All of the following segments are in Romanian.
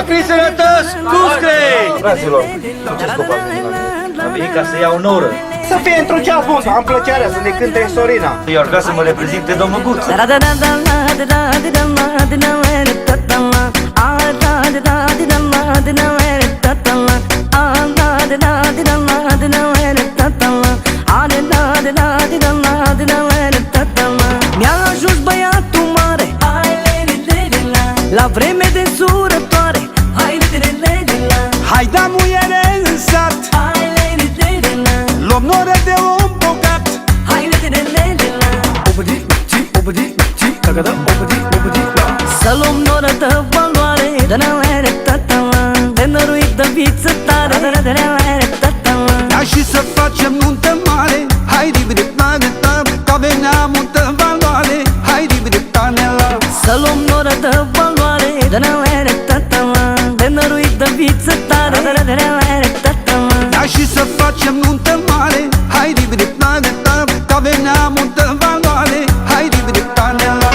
Fii sănătos, Cuscre! Fraților, ce scopați din Am venit ca să iau o oră. Să fie într-un ceas bun, să am plăcerea să ne cânte Sorina. Eu ar vrea să mă reprezinte domnul Guț. Mi-a ajuns băiatul mare la vreme de surătoare. Hai da muiere în sat, luăm noră de om bogat. Să luăm noră de valoare, de năruit de viță tare. Da și să facem nuntă mare, hai ribri-ta-de-ta, că avem multă valoare. Hai ribri-ta-ne-la. Să luăm noră de valoare, de năruit de viță tare. Da și să facem nuntă mare, hai ribri-ta-de-ta, că avem multă valoare. Hai ribri-ta-ne-la.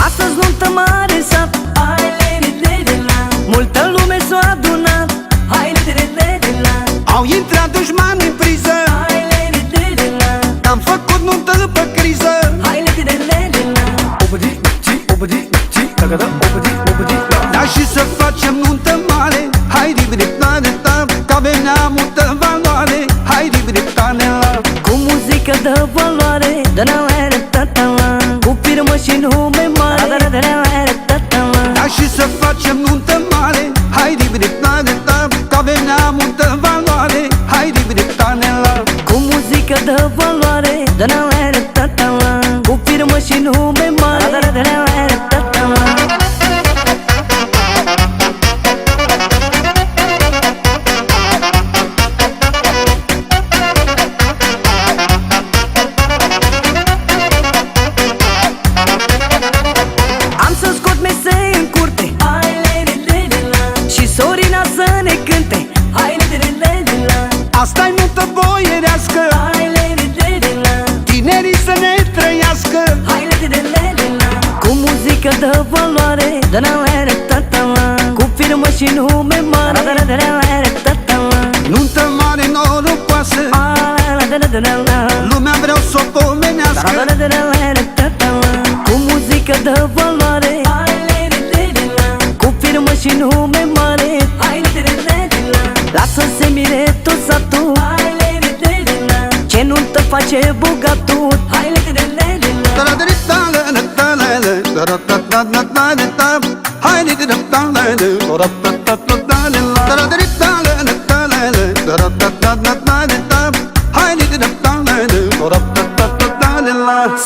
Astăzi nuntă mare în sat, multă lume s-a adunat. Au intrat dușmani în priză, am făcut nuntă pe criză. Da și să facem nuntă mare, hai ribri-ta-de-ta, că avem multă valoare. Hai ribri-ta-ne-la. Cu muzică de valoare, cu firmă și nume mare. Da și să facem nuntă mare, hai ribri-ta-de-ta, că avem multă valoare. Hai ribri-ta-ne-la. Cu muzică de valoare, cu firmă și nume mare. Am să scot mesei în curte și Sorina să ne cânte. Asta-i nuntă boierească, tinerii să ne trăiască. Cu muzică de valoare, cu firmă și nume mare. Nuntă mare norocoasă, lumea vreau să o pomenească. Cu muzică de valoare, cu firmă și nume mare. Lasă să se mire tot satul, ce nuntă face bogatul.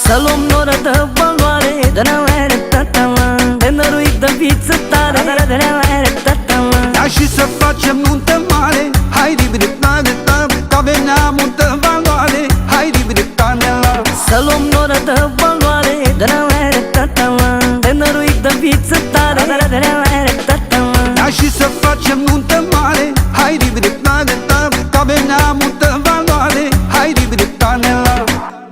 Să luăm noră de valoare, de năruit de viță tare. Da și să facem nuntă mare, hai ribri-ta-de-ta, că avem multă valoare. Hai ribri-ta-ne-la. Să luăm noră de valoare, de năruit de viță tare. Da și să facem nuntă mare,